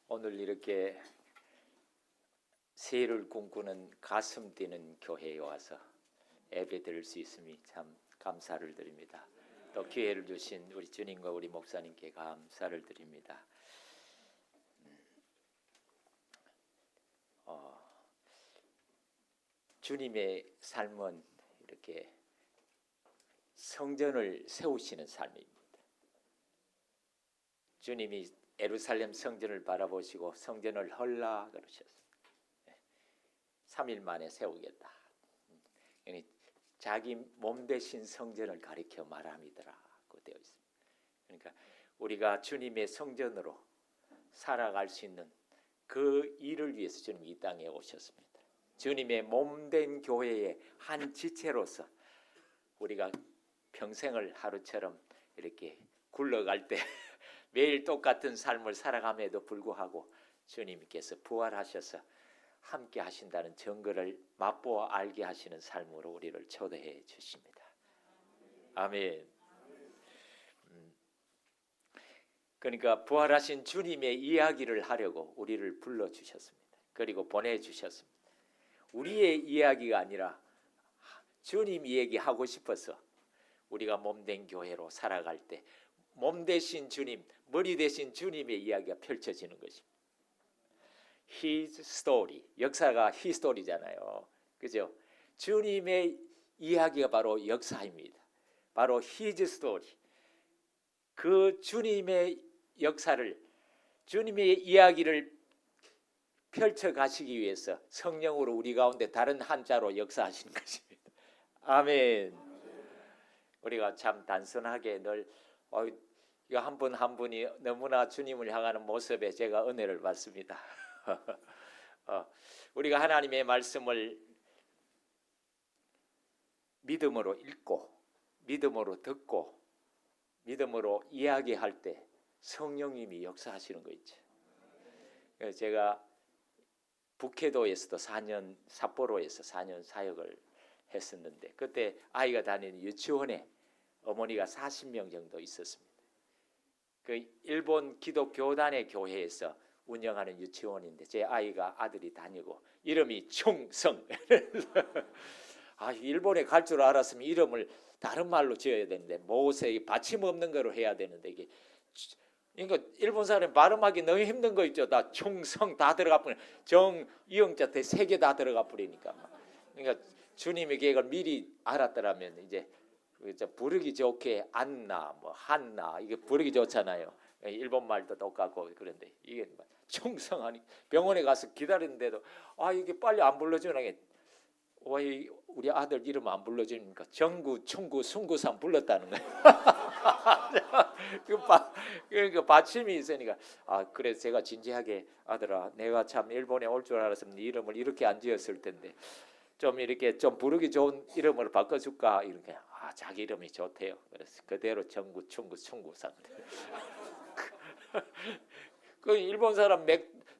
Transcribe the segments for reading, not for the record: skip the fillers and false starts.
오늘 이렇게 새해를 꿈꾸는 가슴 뛰는 교회에 와서 예배 드릴 수 있음이 참 감사를 드립니다. 또 기회를 주신 우리 주님과 우리 목사님께 감사를 드립니다. 주님의 삶은 이렇게 성전을 세우시는 삶입니다. 주님이 예루살렘 성전을 바라보시고 성전을 헐라 그러셨습니다. 3일 만에 세우겠다. 자기 몸 대신 성전을 가리켜 말함이더라고 되어 있습니다. 그러니까 우리가 주님의 성전으로 살아갈 수 있는 그 일을 위해서 주님이 이 땅에 오셨습니다. 주님의 몸된 교회의 한 지체로서 우리가 평생을 하루처럼 이렇게 굴러갈 때 매일 똑같은 삶을 살아감에도 불구하고 주님께서 부활하셔서 함께 하신다는 증거를 맛보아 알게 하시는 삶으로 우리를 초대해 주십니다. 아멘. 그러니까 부활하신 주님의 이야기를 하려고 우리를 불러주셨습니다. 그리고 보내주셨습니다. 우리의 이야기가 아니라 주님 이야기하고 싶어서 우리가 몸된 교회로 살아갈 때 몸 대신 주님, 머리 대신 주님의 이야기가 펼쳐지는 것입니다. His story, 역사가 히스토리잖아요. 그죠? 주님의 이야기가 바로 역사입니다. 바로 His story. 그 주님의 역사를, 주님의 이야기를 펼쳐 가시기 위해서 성령으로 우리 가운데 다른 한자로 역사하시는 것입니다. 아멘. 우리가 참 단순하게 늘 이거 한 분 한 분이 너무나 주님을 향하는 모습에 제가 은혜를 받습니다. 우리가 하나님의 말씀을 믿음으로 읽고 믿음으로 듣고 믿음으로 이야기할 때 성령님이 역사하시는 거 있죠. 제가 북해도에서도 4년, 삿포로에서 4년 사역을 했었는데 그때 아이가 다니는 유치원에 어머니가 40명 정도 있었습니다. 그 일본 기독교단의 교회에서 운영하는 유치원인데 제 아이가 아들이 다니고 이름이 총성. 일본에 갈 줄 알았으면 이름을 다른 말로 지어야 되는데 모세의 받침 없는 거로 해야 되는데 이게 그러니까 일본 사람 발음하기 너무 힘든 거 있죠. 다 총성 다 들어가 버리. 정 이영자 대 세 개 다 들어가 버리니까. 그러니까 주님의 계획을 미리 알았더라면 이제 부르기 좋게 안나 뭐 한나 이게 부르기 좋잖아요. 일본 말도 똑같고 그런데 이게 총성하니 병원에 가서 기다리는데도 이게 빨리 안 불러주는 게 왜 우리 아들 이름 안 불러주니까 정구, 충구, 순구산 불렀다는 거예요. 그러니까 받침이 있으니까 그래서 제가 진지하게 아들아 내가 참 일본에 올 줄 알았으면 네 이름을 이렇게 안 지었을 텐데 좀 이렇게 좀 부르기 좋은 이름으로 바꿔줄까 이렇게 자기 이름이 좋대요. 그래서 그대로 정구, 충구, 순구산. 그 일본 사람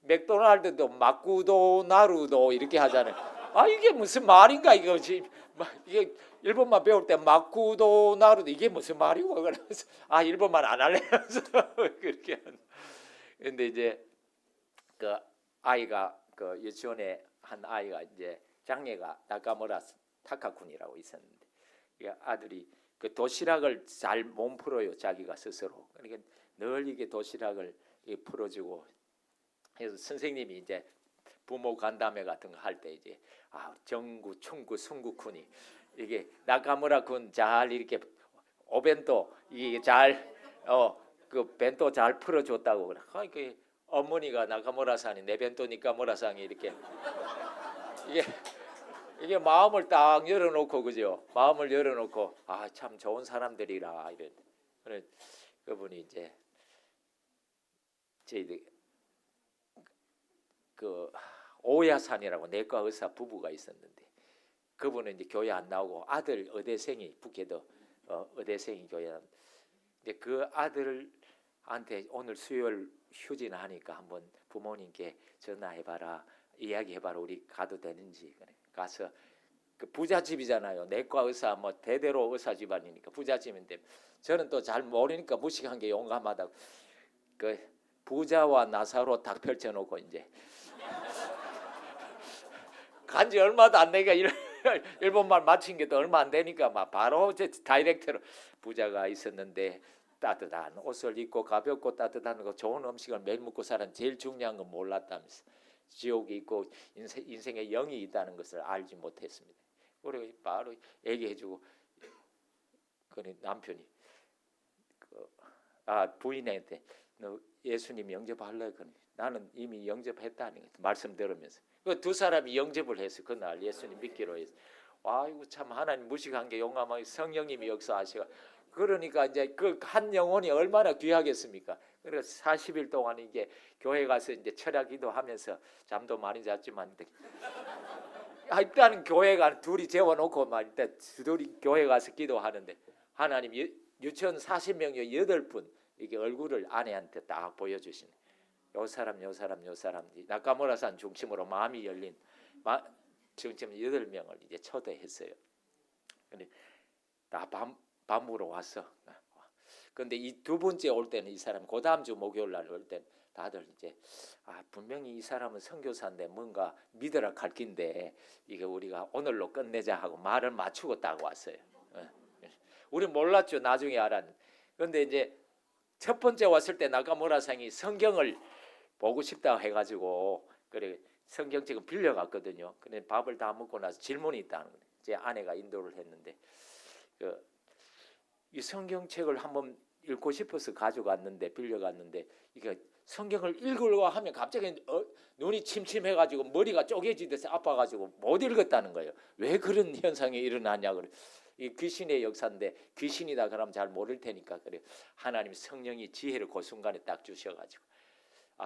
맥도날드도 마쿠도 나루도 이렇게 하잖아요. 이게 무슨 말인가 이거지. 이게 일본말 배울 때 마쿠도 나루도 이게 무슨 말이고 그래서 일본말 안 할래 해서 그렇게. 근데 이제 그 아이가 그 유치원에 한 아이가 이제 장애가 나카무라 타카군이라고 있었는데 아들이 그 도시락을 잘 못 풀어요 자기가 스스로. 그러니까 늘 이게 도시락을 풀어주고 그래서 선생님이 이제 부모 간담회 같은 거 할 때 이제 정구, 충구, 순구군이 이게 나카무라 군 잘 이렇게 오벤토 이게 잘 그 벤토 잘 풀어줬다고 그래. 그 어머니가 나카무라상이 내 벤토 니카무라상이 이렇게 이게 마음을 딱 열어놓고 그죠? 마음을 열어놓고 참 좋은 사람들이라 이런. 그래 그분이 이제 저희 그 오야산이라고 내과 의사 부부가 있었는데 그분은 이제 교회 안 나오고 아들 의대생이 북해도 의대생이 교회. 근데 그 아들한테 오늘 수요일 휴진하니까 한번 부모님께 전화해봐라 이야기해봐라 우리 가도 되는지. 그래. 가서 그 부잣집이잖아요. 내과 의사 뭐 대대로 의사 집안이니까 부잣집인데 저는 또 잘 모르니까 무식한 게 용감하다고 그 부자와 나사로 딱 펼쳐놓고 이제 간지 얼마도 안 되니까 일본말 마친 게 또 얼마 안 되니까 막 바로 이제 다이렉트로 부자가 있었는데 따뜻한 옷을 입고 가볍고 따뜻한 거 좋은 음식을 매일 먹고 살은 제일 중요한 건 몰랐다면서 지옥이 있고 인생에 영이 있다는 것을 알지 못했습니다. 우리 바로 얘기해주고 그 남편이 부인한테 너 예수님 영접할래? 나는 이미 영접했다는 거 말씀 들으면서 그 두 사람이 영접을 해서 그날 예수님 믿기로 했어. 아이고 참 하나님 무식한 게 용감하게 성령님이 역사하시고 그러니까 이제 그 한 영혼이 얼마나 귀하겠습니까? 그래서 40일 동안 이제 교회 가서 이제 철야 기도하면서 잠도 많이 잤지만 일단은 교회가 둘이 재워놓고 막 일단 둘이 교회 가서 기도하는데 하나님 유치원 40명이 8분 이게 얼굴을 아내한테 딱 보여주시네. 요 사람 나카무라산 중심으로 마음이 열린 지금 8명을 이제 초대했어요. 근데 다 밤으로 왔어. 근데 이 두 번째 올 때는 이 사람 그 다음 주 목요일 날 올 때는 다들 이제 분명히 이 사람은 선교사인데 뭔가 믿으라 갈긴데 이게 우리가 오늘로 끝내자 하고 말을 맞추고 딱 왔어요. 우리 몰랐죠. 나중에 알았는데. 근데 이제 첫 번째 왔을 때 나카무라상이 성경을 보고 싶다고 해가지고 그래 성경책을 빌려갔거든요. 근데 밥을 다 먹고 나서 질문이 있다는 거예요. 제 아내가 인도를 했는데 이 성경책을 한번 읽고 싶어서 가져갔는데 빌려갔는데 이게 성경을 읽으려고 하면 갑자기 눈이 침침해가지고 머리가 쪼개지듯이 아파가지고 못 읽었다는 거예요. 왜 그런 현상이 일어나냐 그래. 이 귀신의 역사인데 귀신이다 그러면 잘 모를 테니까 그래. 하나님 성령이 지혜를 그 순간에 딱 주셔가지고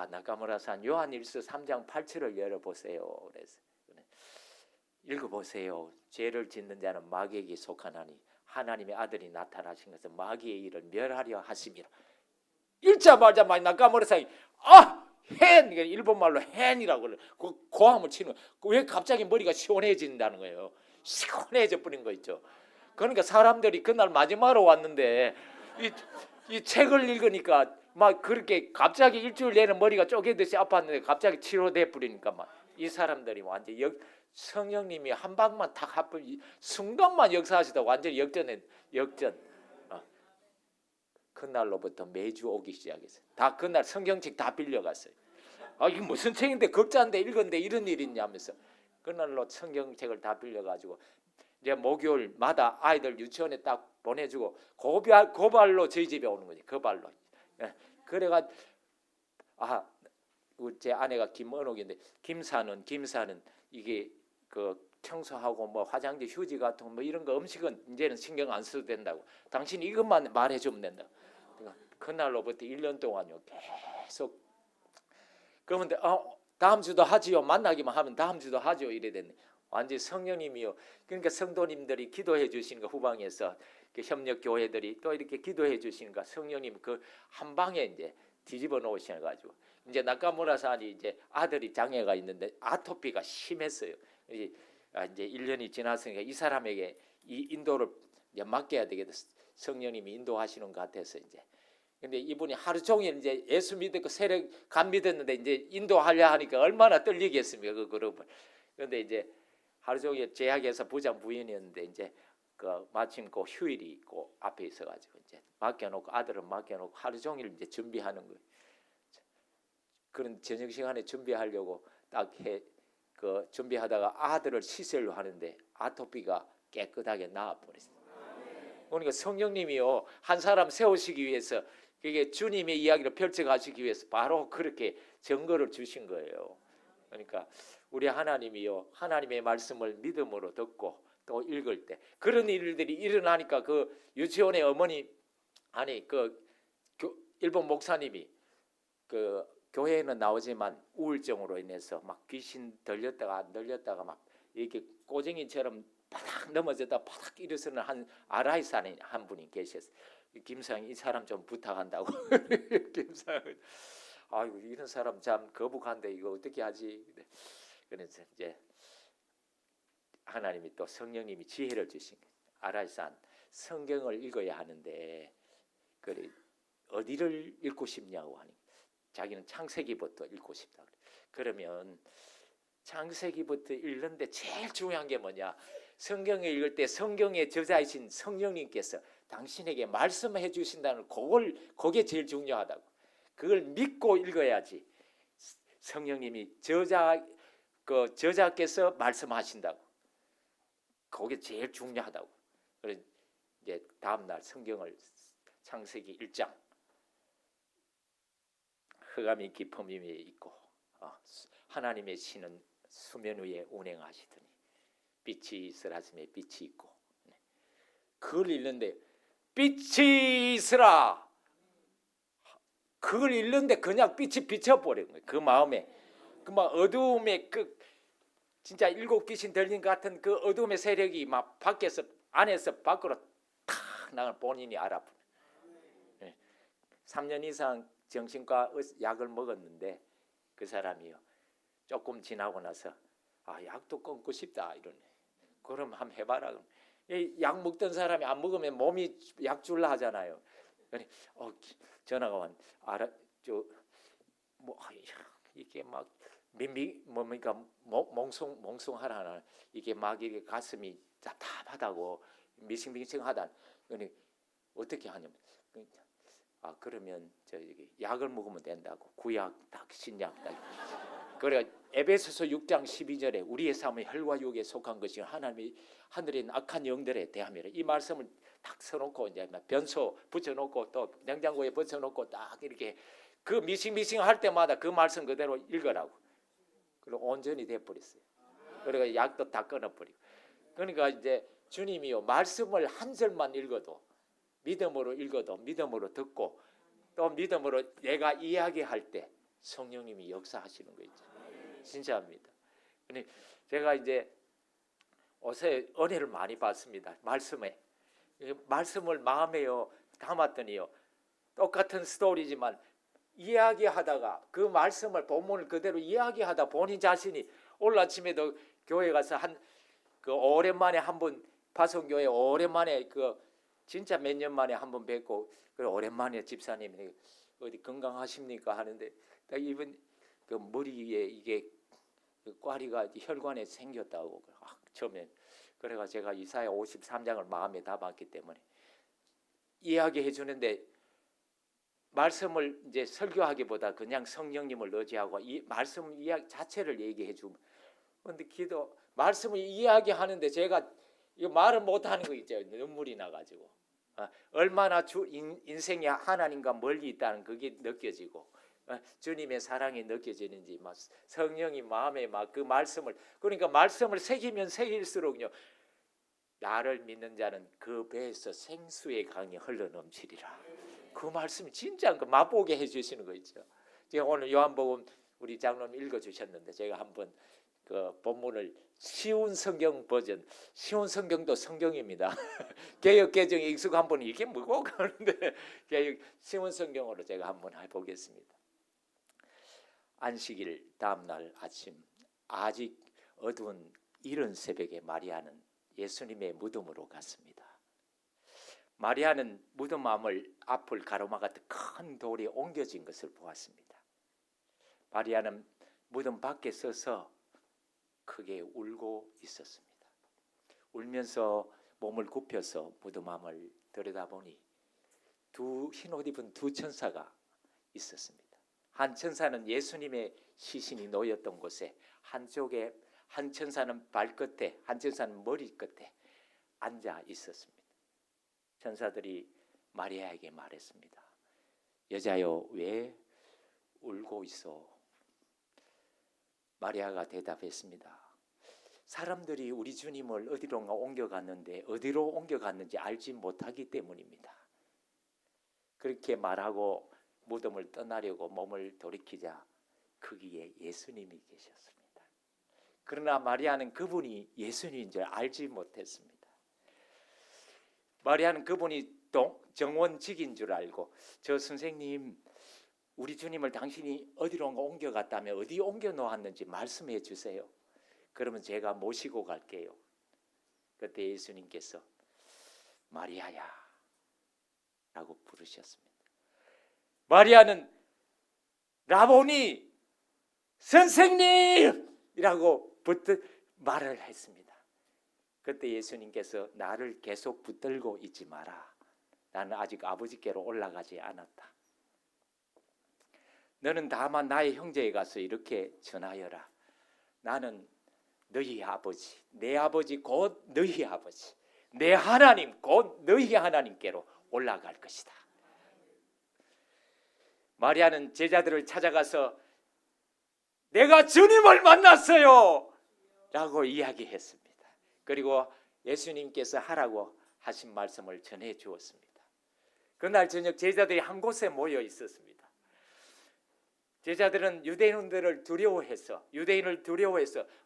나카무라산 요한일서 3장 8절을 열어보세요. 그래서 읽어보세요. 죄를 짓는 자는 마귀에게 속하나니 하나님의 아들이 나타나신 것은 마귀의 일을 멸하려 하심이라. 읽자마자 나카무라산이 헨 일본말로 헨이라고 그래. 그 고함을 치는 왜 갑자기 머리가 시원해진다는 거예요. 시원해져 버린 거 있죠. 그러니까 사람들이 그날 마지막으로 왔는데 이 책을 읽으니까 막 그렇게 갑자기 일주일 내내 머리가 쪼개듯이 아팠는데 갑자기 치료돼 버리니까 막 이 사람들이 완전 성령님이 한 방만 탁 합분 순간만 역사하시다 완전 역전. 그날로부터 매주 오기 시작했어요. 다 그날 성경책 다 빌려갔어요. 이게 무슨 책인데 극자인데 읽었는데 이런 일이 있냐면서 그날로 성경책을 다 빌려가지고 이제 목요일마다 아이들 유치원에 딱 보내주고 고발로 저희 집에 오는 거지. 고발로. 그래가 제 아내가 김은옥인데 김사는 이게 그 청소하고 뭐 화장지 휴지 같은 거 뭐 이런 거 음식은 이제는 신경 안 써도 된다고. 당신이 이것만 말해주면 된다. 그러니까 그날로부터 1년 동안요 계속 그러면 다음 주도 하지요. 만나기만 하면 다음 주도 하죠. 이래 됐네. 완전 성령님이요. 그러니까 성도님들이 기도해 주시는 거 후방에서 협력 교회들이 또 이렇게 기도해 주시는 거 성령님 그 한 방에 이제 뒤집어 놓으셔 가지고 이제 나카무라산이 이제 아들이 장애가 있는데 아토피가 심했어요. 이제 1년이 지났으니까 이 사람에게 이 인도를 이제 맡겨야 되겠다. 성령님이 인도하시는 것 같아서 이제. 근데 이분이 하루 종일 이제 예수 믿고 세례 간 믿었는데 이제 인도하려 하니까 얼마나 떨리겠습니까 그 그룹을. 그런데 이제 하루 종일 제약에서 부장 부인이었는데 이제 그 마침 그 휴일이 있고 앞에 있어가지고 이제 맡겨놓고 아들은 맡겨놓고 하루 종일 이제 준비하는 거예요. 그런 저녁 시간에 준비하려고 딱 그 준비하다가 아들을 씻으려고 하는데 아토피가 깨끗하게 나아버렸어요. 그러니까 성령님이요 한 사람 세우시기 위해서 그게 주님의 이야기를 펼쳐가시기 위해서 바로 그렇게 증거를 주신 거예요. 그러니까 우리 하나님이요 하나님의 말씀을 믿음으로 듣고 또 읽을 때 그런 일들이 일어나니까 그 유치원의 어머니 일본 목사님이 그 교회에는 나오지만 우울증으로 인해서 막 귀신 들렸다가 안 들렸다가 막 이렇게 꼬쟁이처럼 바닥 넘어졌다 바닥 일어서는 한 아라이산에 한 분이 계셨어요. 김사장 이 사람 좀 부탁한다고. 김사장 아이고 이런 사람 참 거북한데 이거 어떻게 하지? 그래서 이제 하나님이 또 성령님이 지혜를 주신 거예요. 아라이산 성경을 읽어야 하는데 그래 어디를 읽고 싶냐고 하니 자기는 창세기부터 읽고 싶다. 그러면 창세기부터 읽는데 제일 중요한 게 뭐냐? 성경을 읽을 때 성경의 저자이신 성령님께서 당신에게 말씀해 주신다는 그게 제일 중요하다고. 그걸 믿고 읽어야지. 성령님이 저자께서 말씀하신다고. 그게 제일 중요하다고. 그래서 이제 다음 날 성경을 창세기 1장 흑암이 깊음 위에 있고 하나님의 신은 수면 위에 운행하시더니 빛이 있으라짐에 빛이 있고. 그걸 읽는데 빛이 있으라. 그걸 읽는데 그냥 빛이 비춰버린 거예요. 그 마음에 그 막 어두움의 그 진짜 일곱 귀신 들린 것 같은 그 어둠의 세력이 막 밖에서 안에서 밖으로 탁 나가 본인이 알아보는. 3년 이상 정신과 약을 먹었는데 그 사람이요 조금 지나고 나서 약도 끊고 싶다 이러네. 그럼 한번 해봐라. 약 먹던 사람이 안 먹으면 몸이 약 줄라 하잖아요. 전화가 왔. 이게 막 뭡니까 몽송하라나 이게 막 이게 가슴이 답답하다고 미싱미싱하다. 어떻게 하냐면 그러면 약을 먹으면 된다고. 구약 딱 신약 딱. 그래 에베소서 6장 12절에 우리의 삶은 혈과 육에 속한 것이 하나님이 하늘에 있는 악한 영들에 대함이라. 이 말씀을 딱 써놓고 이제 변소 붙여놓고 또 냉장고에 붙여놓고 딱 이렇게 그 미싱미싱 할 때마다 그 말씀 그대로 읽으라고. 그리고 온전히 돼버렸어요. 그러니까 약도 다 끊어버리고. 그러니까 이제 주님이요 말씀을 한 절만 읽어도 믿음으로 읽어도 믿음으로 듣고 또 믿음으로 내가 이야기할 때 성령님이 역사하시는 거 있죠. 진짜입니다. 제가 이제 요새 은혜를 많이 받습니다. 말씀을 마음에요 담았더니요 똑같은 스토리지만 이야기하다가 그 말씀을 본문을 그대로 이야기하다 본인 자신이 오늘 아침에도 교회 가서 오랜만에 한번 파송교회 오랜만에 진짜 몇 년 만에 한번 뵙고 오랜만에 집사님이 어디 건강하십니까 하는데 이번 그 머리에 이게 꽈리가 혈관에 생겼다고 처음에 그래가 제가 이사야 53장을 마음에 담았기 때문에 이야기해 주는데 말씀을 이제 설교하기보다 그냥 성령님을 의지하고 이 말씀 이야기 자체를 얘기해 주면 근데 말씀을 이야기하는데 제가 이거 말을 못 하는 거 있죠. 눈물이 나가지고 얼마나 인생이 하나님과 멀리 있다는 그게 느껴지고 주님의 사랑이 느껴지는지 막 성령이 마음에 막 그 말씀을 그러니까 말씀을 새기면 새길수록요 나를 믿는 자는 그 배에서 생수의 강이 흘러넘치리라. 그 말씀이 진짜 맛보게 해주시는 거 있죠. 제가 오늘 요한복음 우리 장로님 읽어주셨는데 제가 한번 그 본문을 쉬운 성경 버전, 쉬운 성경도 성경입니다. 개역 개정에 익숙한 분이 이게 뭐고 그러는데 쉬운 성경으로 제가 한번 해보겠습니다. 안식일 다음 날 아침 아직 어두운 이른 새벽에 마리아는 예수님의 무덤으로 갔습니다. 마리아는 무덤 앞을 가로막았던 큰 돌이 옮겨진 것을 보았습니다. 마리아는 무덤 밖에 서서 크게 울고 있었습니다. 울면서 몸을 굽혀서 무덤 앞을 들여다보니 흰 옷 입은 두 천사가 있었습니다. 한 천사는 예수님의 시신이 놓였던 곳에 한쪽에 한 천사는 발끝에 한 천사는 머리 끝에 앉아 있었습니다. 천사들이 마리아에게 말했습니다. 여자여 왜 울고 있어? 마리아가 대답했습니다. 사람들이 우리 주님을 어디론가 옮겨갔는데 어디로 옮겨갔는지 알지 못하기 때문입니다. 그렇게 말하고 무덤을 떠나려고 몸을 돌이키자 거기에 예수님이 계셨습니다. 그러나 마리아는 그분이 예수님인 줄 알지 못했습니다. 마리아는 그분이 정원직인 줄 알고 저 선생님 우리 주님을 당신이 어디론가 옮겨갔다면 어디 옮겨 놓았는지 말씀해 주세요. 그러면 제가 모시고 갈게요. 그때 예수님께서 마리아야 라고 부르셨습니다. 마리아는 라보니 선생님이라고 말을 했습니다. 그때 예수님께서 나를 계속 붙들고 있지 마라. 나는 아직 아버지께로 올라가지 않았다. 너는 다만 나의 형제에 가서 이렇게 전하여라. 나는 너희 아버지, 내 아버지 곧 너희 아버지, 내 하나님 곧 너희 하나님께로 올라갈 것이다. 마리아는 제자들을 찾아가서 내가 주님을 만났어요 라고 이야기했습니다. 그리고 예수님께서 하라고 하신 말씀을 전해 주었습니다. 그날 저녁 제자들이 한 곳에 모여 있었습니다. 제자들은 유대인을 두려워해서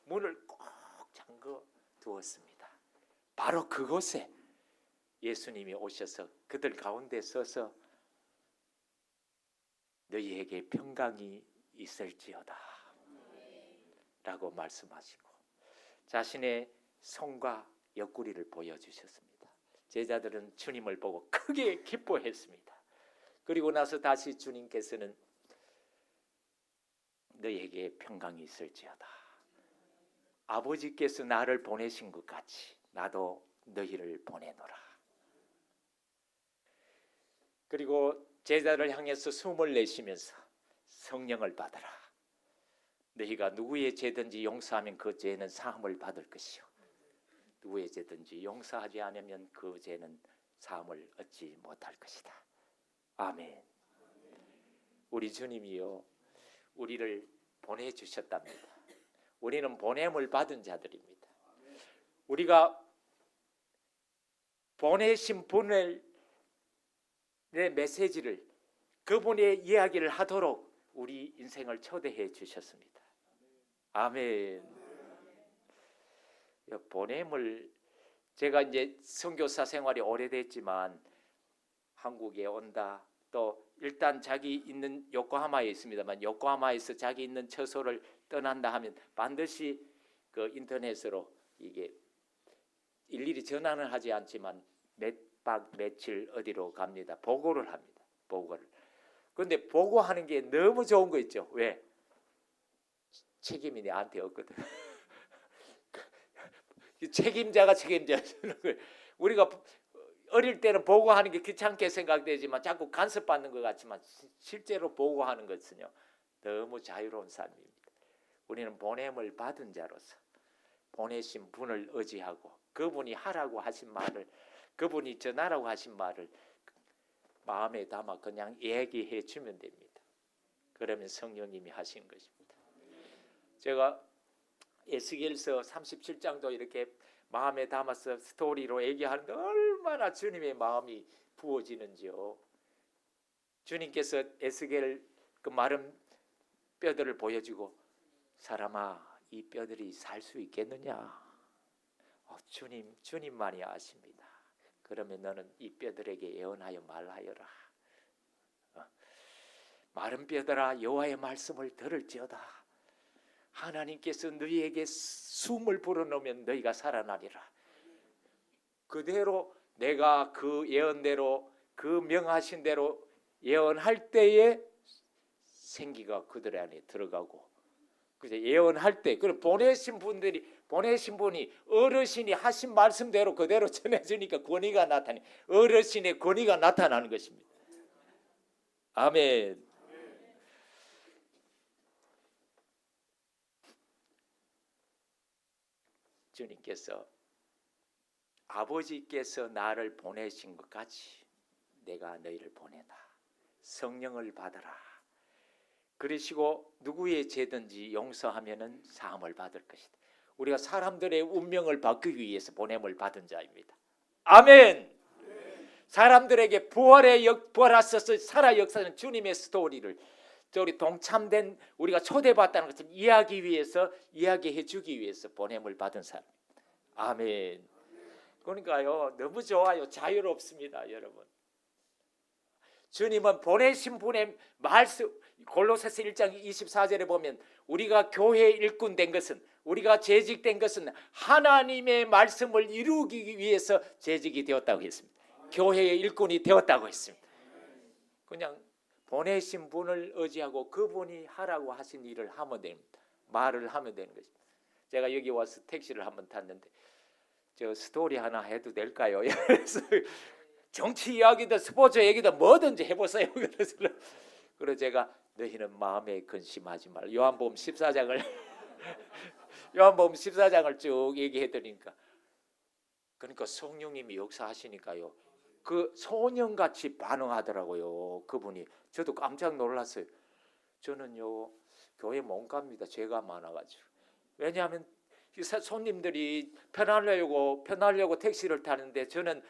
문을 꼭 잠궈 두었습니다. 바로 그곳에 예수님이 오셔서 그들 가운데 서서 너희에게 평강이 있을지어다 라고 말씀하시고 자신의 손과 옆구리를 보여주셨습니다. 제자들은 주님을 보고 크게 기뻐했습니다. 그리고 나서 다시 주님께서는 너희에게 평강이 있을지어다. 아버지께서 나를 보내신 것 같이 나도 너희를 보내노라. 그리고 제자를 향해서 숨을 내쉬면서 성령을 받아라. 너희가 누구의 죄든지 용서하면 그 죄는 사함을 받을 것이요 누구의 죄든지 용서하지 않으면 그 죄는 사함을 얻지 못할 것이다. 아멘. 우리 주님이요 우리를 보내주셨답니다. 우리는 보냄을 받은 자들입니다. 우리가 보내신 분의 메시지를 그분의 이야기를 하도록 우리 인생을 초대해 주셨습니다. 아멘. 보냄을 제가 이제 선교사 생활이 오래됐지만 한국에 온다. 또 일단 자기 있는 요코하마에 있습니다만 요코하마에서 자기 있는 처소를 떠난다 하면 반드시 그 인터넷으로 이게 일일이 전화는 하지 않지만 몇 박 며칠 어디로 갑니다. 보고를 합니다. 보고를. 그런데 보고하는 게 너무 좋은 거 있죠. 왜? 책임이 나한테 없거든. 책임자가 책임져주는 거예요. 우리가 어릴 때는 보고하는 게 귀찮게 생각되지만 자꾸 간섭받는 것 같지만 실제로 보고하는 것은요 너무 자유로운 삶입니다. 우리는 보냄을 받은 자로서 보내신 분을 의지하고 그분이 하라고 하신 말을 그분이 전하라고 하신 말을 마음에 담아 그냥 얘기해 주면 됩니다. 그러면 성령님이 하신 것입니다. 제가 에스겔서 37장도 이렇게 마음에 담아서 스토리로 얘기하는데 얼마나 주님의 마음이 부어지는지요. 주님께서 에스겔 그 마른 뼈들을 보여주고 사람아 이 뼈들이 살 수 있겠느냐. 주님만이 아십니다. 그러면 너는 이 뼈들에게 예언하여 말하여라. 마른 뼈들아 여호와의 말씀을 들을지어다. 하나님께서 너희에게 숨을 불어넣으면 너희가 살아나리라. 그대로 내가 그 예언대로 그 명하신 대로 예언할 때에 생기가 그들 안에 들어가고 그래서 예언할 때 그걸 보내신 분이 어르신이 하신 말씀대로 그대로 전해주니까 권위가 나타나니 어르신의 권위가 나타나는 것입니다. 아멘. 주님께서 아버지께서 나를 보내신 것 같이 내가 너희를 보내다. 성령을 받아라. 그러시고 누구의 죄든지 용서하면은 사함을 받을 것이다. 우리가 사람들의 운명을 바꾸기 위해서 보냄을 받은 자입니다. 아멘. 사람들에게 부활하셔서 살아 역사하는 주님의 스토리를 우리 동참된 우리가 초대받다는 것을 이야기해 주기 위해서 보냄을 받은 사람. 아멘. 그러니까요 너무 좋아요. 자유롭습니다, 여러분. 주님은 보내신 분의 말씀 골로새서 1장 24절에 보면 우리가 교회의 일꾼 된 것은 우리가 재직된 것은 하나님의 말씀을 이루기 위해서 재직이 되었다고 했습니다. 교회의 일꾼이 되었다고 했습니다. 그냥 보내신 분을 의지하고 그분이 하라고 하신 일을 하면 됩니다. 말을 하면 되는 것입니다. 제가 여기 와서 택시를 한번 탔는데 저 스토리 하나 해도 될까요? 그래서 정치 이야기든 스포츠 얘기든 뭐든지 해보세요. 그래서 제가 너희는 마음에 근심하지 말라. 요한복음 14장을 요한복음 14장을 쭉 얘기해 드리니까 그러니까 성령님이 역사하시니까요. 그 소년같이 반응하더라고요. 그분이. 저도 깜짝 놀랐어요. 저는요 교회 못 갑니다. 죄가 많아가지고. 왜냐하면 손님들이 편하려고 택시를 타는데 저는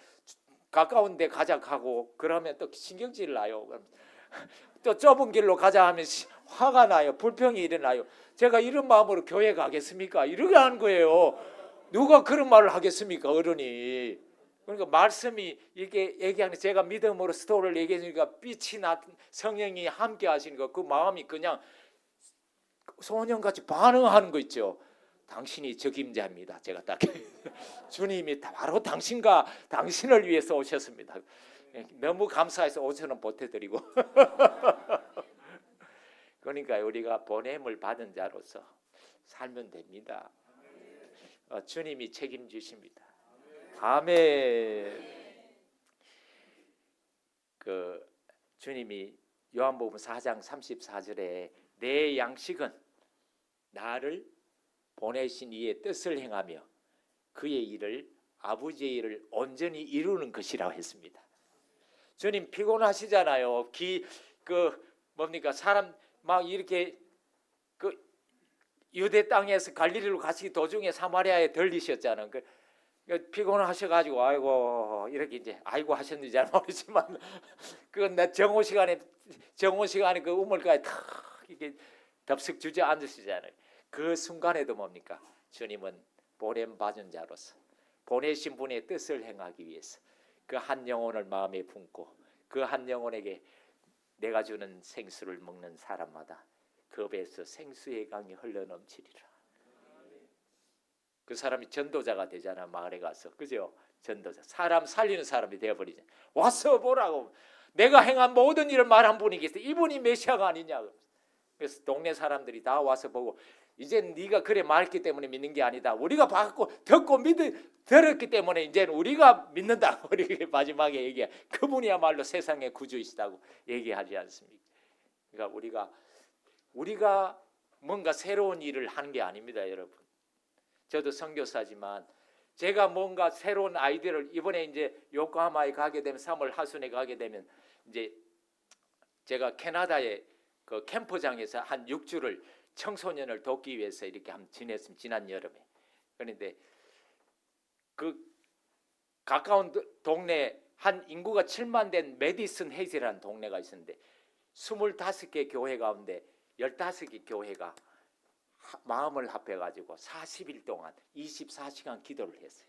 가까운 데 가자 하고 그러면 또 신경질 나요. 또 좁은 길로 가자 하면 화가 나요. 불평이 일어나요. 제가 이런 마음으로 교회 가겠습니까? 이렇게 하는 거예요. 누가 그런 말을 하겠습니까? 어른이. 그러니까 말씀이 이게 얘기하는 제가 믿음으로 스토리를 얘기하니까 빛이 나 성령이 함께 하시는 거 그 마음이 그냥 소년같이 반응하는 거 있죠. 당신이 적임자입니다. 제가 딱 주님이 바로 당신을 위해서 오셨습니다. 너무 감사해서 5,000원 보태드리고 그러니까 우리가 보냄을 받은 자로서 살면 됩니다. 주님이 책임지십니다. 아멘. 그 주님이 요한복음 4장 34절에 내 양식은 나를 보내신 이의 뜻을 행하며 그의 일을 아버지의 일을 온전히 이루는 것이라고 했습니다. 주님 피곤하시잖아요. 뭡니까 사람 막 이렇게 그 유대 땅에서 갈릴리로 가시기 도중에 사마리아에 들리셨잖아요. 피곤하셔가지고 아이고 이렇게 이제 아이고 하셨는지 잘 모르지만 그나 정오 시간에 그 우물가에 탁 이렇게 덥석 주저앉으시잖아요. 그 순간에도 뭡니까 주님은 보냄 받은 자로서 보내신 분의 뜻을 행하기 위해서 그 한 영혼을 마음에 품고 그 한 영혼에게 내가 주는 생수를 먹는 사람마다 그 배에서 생수의 강이 흘러넘치리라. 그 사람이 전도자가 되잖아. 마을에 가서 그죠? 전도자 사람 살리는 사람이 되어버리죠. 와서 보라고 내가 행한 모든 일을 말한 분이 계세요. 이분이 메시아가 아니냐. 그래서 동네 사람들이 다 와서 보고 이제 네가 그래 말했기 때문에 믿는 게 아니다. 우리가 받고 듣고 들었기 때문에 이제는 우리가 믿는다고 이렇게 마지막에 얘기해. 그분이야말로 세상의 구주이시다고 얘기하지 않습니까? 그러니까 우리가 뭔가 새로운 일을 하는 게 아닙니다, 여러분. 저도 선교사지만 제가 뭔가 새로운 아이디어를 이번에 이제 요코하마에 가게 되면 3월 하순에 가게 되면 이제 제가 캐나다의 그 캠프장에서 한 6주를 청소년을 돕기 위해서 이렇게 한번 지냈습니다. 지난 여름에. 그런데 그 가까운 동네 한 인구가 7만 된 메디슨 헤이즈라는 동네가 있었는데 25개 교회 가운데 15개 교회가 마음을 합해가지고 40일 동안 24시간 기도를 했어요.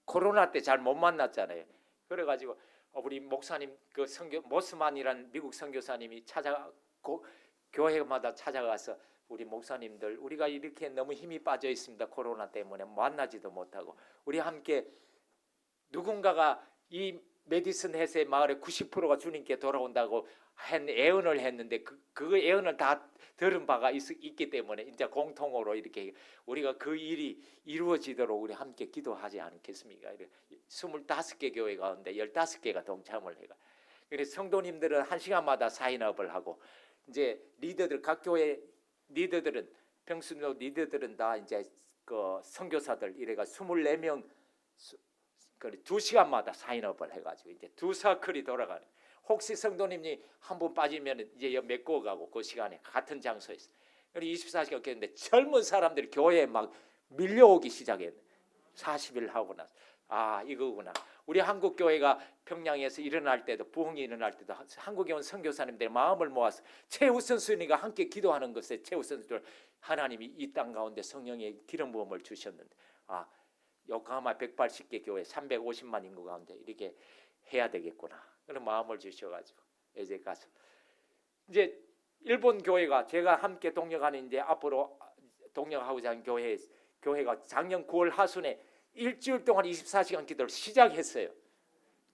코로나 때 잘 못 만났잖아요. 그래가지고 우리 목사님 그 모스만이라는 미국 선교사님이 교회마다 찾아가서 우리 목사님들 우리가 이렇게 너무 힘이 빠져 있습니다. 코로나 때문에 만나지도 못하고 우리 함께 누군가가 이 메디슨 햇의 마을의 90%가 주님께 돌아온다고 애언을 했는데 그 애언을 다 들은 바가 있기 때문에 이제 공통으로 이렇게 우리가 그 일이 이루어지도록 우리 함께 기도하지 않겠습니까? 25개 교회 가운데 15개가 동참을 해가. 그래서 성도님들은 1시간마다 사인업을 하고 이제 리더들 각 교회 리더들은 평신도 리더들은 다 이제 그 선교사들 이래가 24명 2시간마다 사인업을 해가지고 이제 두 서클이 돌아가는. 혹시 성도님이 한 분 빠지면 이제 메꿔 가고 그 시간에 같은 장소에서 24시간 했는데 젊은 사람들이 교회에 막 밀려오기 시작했네. 40일 하고 나서 이거구나. 우리 한국 교회가 평양에서 일어날 때도 부흥이 일어날 때도 한국에 온 선교사님들의 마음을 모아서 최우선순위가 함께 기도하는 것에 최우선순위 하나님이 이 땅 가운데 성령의 기름 부음을 주셨는데 요코하마 180개 교회 350만 인구 가운데 이렇게 해야 되겠구나. 그런 마음을 주셔가지고 이제 가서 이제 일본 교회가 제가 함께 동역하는 이제 앞으로 동역하고자 하는 교회가 작년 9월 하순에 일주일 동안 24시간 기도를 시작했어요.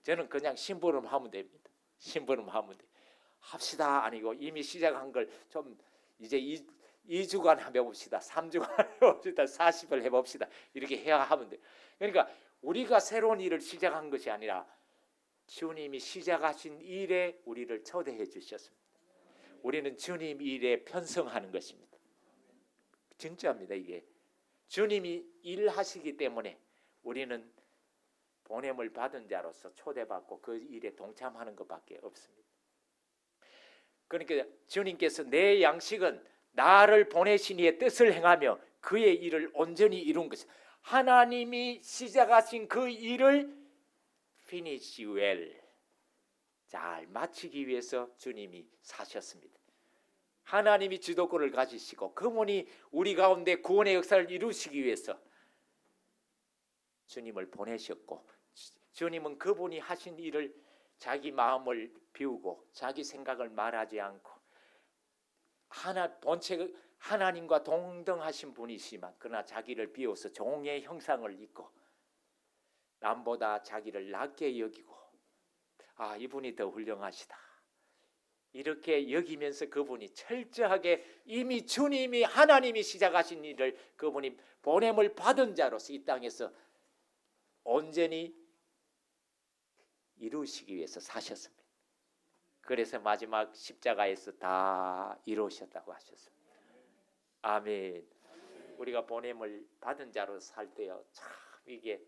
저는 그냥 심부름하면 됩니다. 심부름하면 돼. 합시다 아니고 이미 시작한 걸 좀 이제 2주간 해봅시다. 3주간 해봅시다. 40을 해봅시다. 이렇게 해야 하면 돼. 그러니까 우리가 새로운 일을 시작한 것이 아니라 주님이 시작하신 일에 우리를 초대해 주셨습니다. 우리는 주님 일에 편성하는 것입니다. 진짜입니다. 이게 주님이 일하시기 때문에 우리는 보냄을 받은 자로서 초대받고 그 일에 동참하는 것밖에 없습니다. 그러니까 주님께서 내 양식은 나를 보내신 이의 뜻을 행하며 그의 일을 온전히 이룬 것이다. 하나님이 시작하신 그 일을 finish well, 잘 마치기 위해서 주님이 사셨습니다. 하나님이 주도권을 가지시고 그분이 우리 가운데 구원의 역사를 이루시기 위해서 주님을 보내셨고, 주님은 그분이 하신 일을 자기 마음을 비우고 자기 생각을 말하지 않고 본체 하나님과 동등하신 분이시지만 그러나 자기를 비워서 종의 형상을 입고 남보다 자기를 낮게 여기고 이분이 더 훌륭하시다 이렇게 여기면서 그분이 철저하게 이미 주님이 하나님이 시작하신 일을 그분이 보냄을 받은 자로서 이 땅에서 온전히 이루시기 위해서 사셨습니다. 그래서 마지막 십자가에서 다 이루셨다고 하셨습니다. 아멘. 우리가 보냄을 받은 자로 살 때요, 참 이게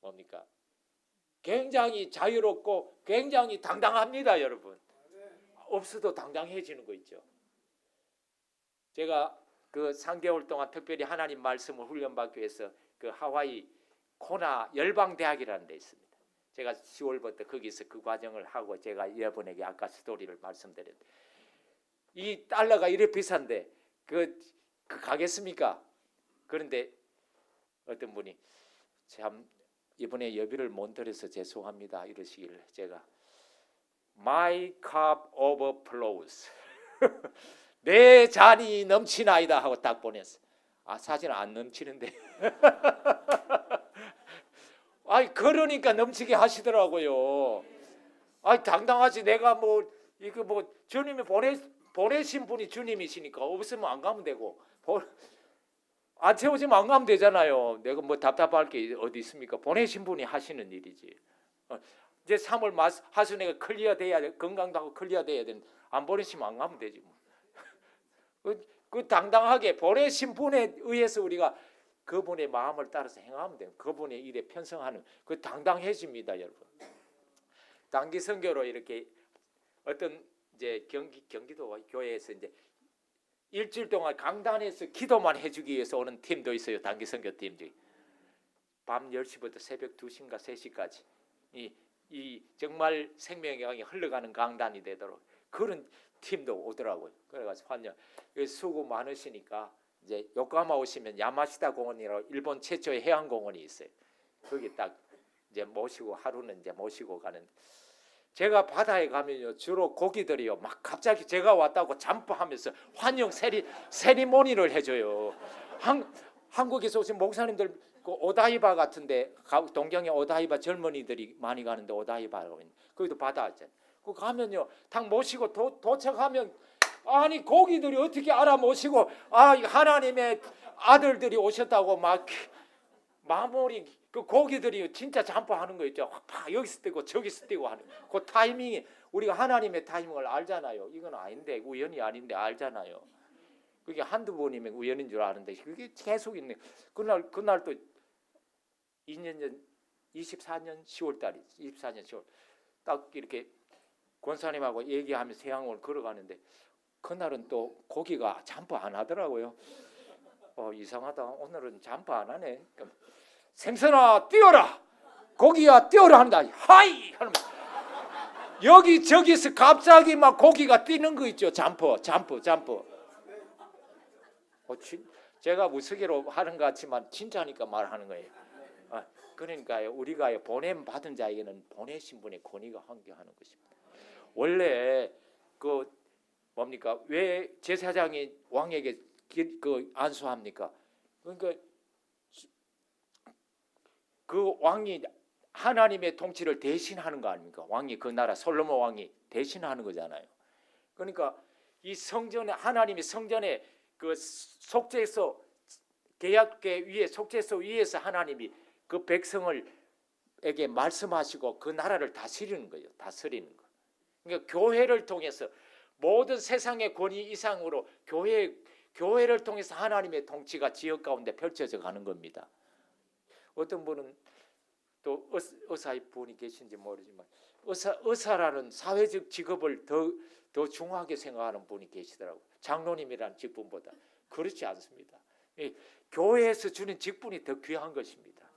뭡니까? 굉장히 자유롭고 굉장히 당당합니다, 여러분. 없어도 당당해지는 거 있죠. 제가 그 3개월 동안 특별히 하나님 말씀을 훈련받기 위해서 그 하와이 코나 열방대학이라는 데 있습니다. 제가 10월부터 거기서 그 과정을 하고 제가 여러분에게 아까 스토리를 말씀드렸는데 이 달러가 이래 비싼데 그 가겠습니까? 그런데 어떤 분이 참 이번에 예비를 못 드려서 죄송합니다 이러시길래 제가 My cup overflows 내 잔이 넘치나이다 하고 딱 보냈어. 사실은 안 넘치는데 그러니까 넘치게 하시더라고요. 당당하지. 내가 이거 주님이 보내신 분이 주님이시니까 없으면 안 가면 되고 안 채워지면 안 가면 되잖아요. 내가 답답할 게 어디 있습니까? 보내신 분이 하시는 일이지. 이제 3월 하순회가 클리어 돼야 돼. 건강도 하고 클리어 돼야 되는데 안 보내시면 안 가면 되지 뭐. 그 당당하게 보내신 분에 의해서 우리가 그분의 마음을 따라서 행하면 돼요. 그분의 일에 편성하는 그 당당해집니다, 여러분. 단기 선교로 이렇게 어떤 이제 경기도 교회에서 이제 일주일 동안 강단에서 기도만 해주기 위해서 오는 팀도 있어요. 단기 선교 팀들이 밤 10시부터 새벽 2시인가 3시까지 이 정말 생명의 강이 흘러가는 강단이 되도록 그런 팀도 오더라고요. 그래가지고 환영 수고 많으시니까 이제 요코하마 오시면 야마시다 공원이라고 일본 최초의 해양 공원이 있어요. 거기 딱 이제 모시고 하루는 이제 모시고 가는. 제가 바다에 가면요 주로 고기들이요 막 갑자기 제가 왔다고 잠프하면서 환영 세리머니를 해줘요. 한국에서 오신 목사님들 그 오다이바 같은데 동경에 오다이바 젊은이들이 많이 가는데 오다이바라고 있는 거기도 바다 있잖아요. 그 가면요 딱 모시고 도착하면 아니 고기들이 어떻게 알아 모시고 하나님의 아들들이 오셨다고 막 마무리 그 고기들이 진짜 잠포하는 거 있죠. 여기서 뛰고 저기서 뛰고 하는 그 타이밍이 우리가 하나님의 타이밍을 알잖아요. 이건 아닌데 우연이 아닌데 알잖아요. 그게 한두 번이면 우연인 줄 아는데 그게 계속 있네. 그날 또 2년 전 24년 10월 달이지. 24년 10월 딱 이렇게 권사님하고 얘기하면서 해양을 걸어가는데 그날은 또 고기가 잠포 안 하더라고요. 이상하다. 오늘은 잠포 안 하네. 생선아 뛰어라. 고기야 뛰어라 한다. 하이 하면 여기저기서 갑자기 막 고기가 뛰는 거 있죠. 잠포. 제가 무서기로 하는 것 같지만 진짜니까 말하는 거예요. 그러니까요 우리가 보냄 받은 자에게는 보내신 분의 권위가 환기하는 것입니다. 원래 그 뭡니까? 왜 제사장이 왕에게 안수합니까? 그러니까 그 왕이 하나님의 통치를 대신하는 거 아닙니까? 왕이 그 나라 솔로몬 왕이 대신하는 거잖아요. 그러니까 이 성전에 하나님이 성전에 그 속죄소 계약궤 위에 속죄소 위에서 하나님이 그 백성을 에게 말씀하시고 그 나라를 다스리는 거예요. 다스리는 거. 그러니까 교회를 통해서 모든 세상의 권위 이상으로 교회를 통해서 하나님의 통치가 지역 가운데 펼쳐져 가는 겁니다. 어떤 분은 또 의사의 분이 계신지 모르지만 의사라는 사회적 직업을 더 중요하게 생각하는 분이 계시더라고요. 장로님이라는 직분보다. 그렇지 않습니다. 교회에서 주는 직분이 더 귀한 것입니다.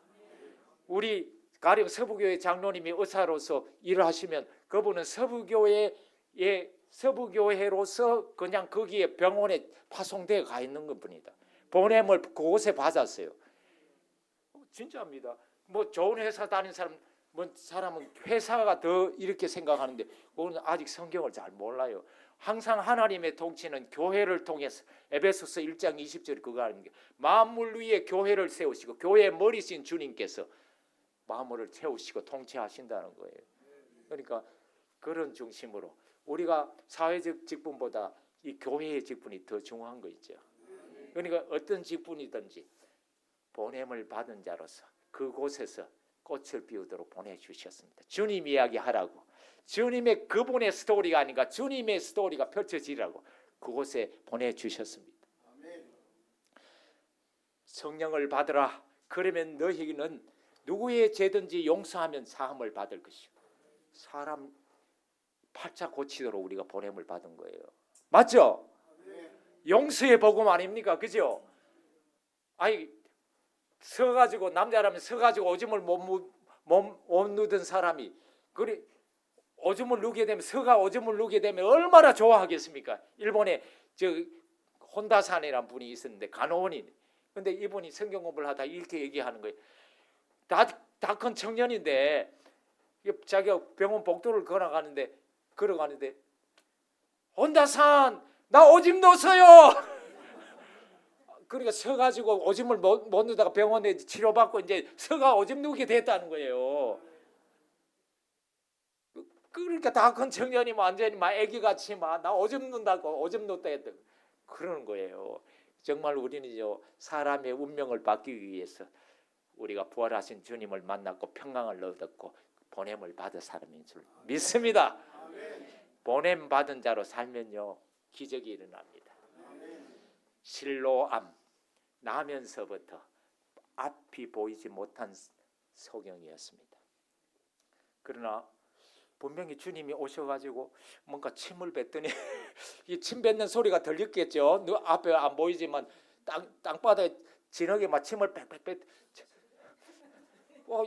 우리 가령 서부교회 장로님이 의사로서 일을 하시면 그분은 서부교회로서 그냥 거기에 병원에 파송되어 가 있는 것뿐이다. 보냄을 그곳에 받았어요. 진짜입니다. 뭐 좋은 회사 다닌 사람은 회사가 더 이렇게 생각하는데 그건 아직 성경을 잘 몰라요. 항상 하나님의 통치는 교회를 통해서 에베소서 1장 20절 그거 아닙니까? 만물 위에 교회를 세우시고 교회의 머리신 주님께서 마음을 채우시고 통치하신다는 거예요. 그러니까 그런 중심으로 우리가 사회적 직분보다 이 교회의 직분이 더 중요한 거 있죠. 그러니까 어떤 직분이든지 보냄을 받은 자로서 그곳에서 꽃을 피우도록 보내주셨습니다. 주님 이야기하라고, 주님의 그분의 스토리가 아닌가, 주님의 스토리가 펼쳐지라고 그곳에 보내주셨습니다. 성령을 받으라. 그러면 너희는 누구의 죄든지 용서하면 사함을 받을 것이고, 사람 팔자 고치도록 우리가 보냄을 받은 거예요. 맞죠? 용서의 복음 아닙니까? 그죠? 아니 서가지고 남자라면 서가지고 오줌을 못 누던 사람이 그래 오줌을 누게 되면 서가 오줌을 누게 되면 얼마나 좋아하겠습니까? 일본에 저 혼다산이라는 분이 있었는데 간호원이. 근데 이분이 성경 공부를 하다 이렇게 얘기하는 거예요. 다 큰 청년인데 자기가 병원 복도를 걸어가는데 혼다산 나 오줌 넣었어요. 그러니까 서가지고 오줌을 못 누다가 병원에 치료받고 이제 서가 오줌 누게 됐다는 거예요. 그러니까 다 큰 청년이 완전히 막 애기같이 막 나 오줌 넣는다고 오줌 넣었다 했다 그러는 거예요. 정말 우리는 사람의 운명을 바뀌기 위해서 우리가 부활하신 주님을 만났고 평강을 얻었고 보냄을 받은 사람인 줄 믿습니다. 보냄 받은 자로 살면요 기적이 일어납니다. 실로암 나면서부터 앞이 보이지 못한 소경이었습니다. 그러나 분명히 주님이 오셔가지고 뭔가 침을 뱉더니 이 침 뱉는 소리가 들렸겠죠. 너 앞에 안 보이지만 땅바닥에 진흙에 막 침을 빽빽빽.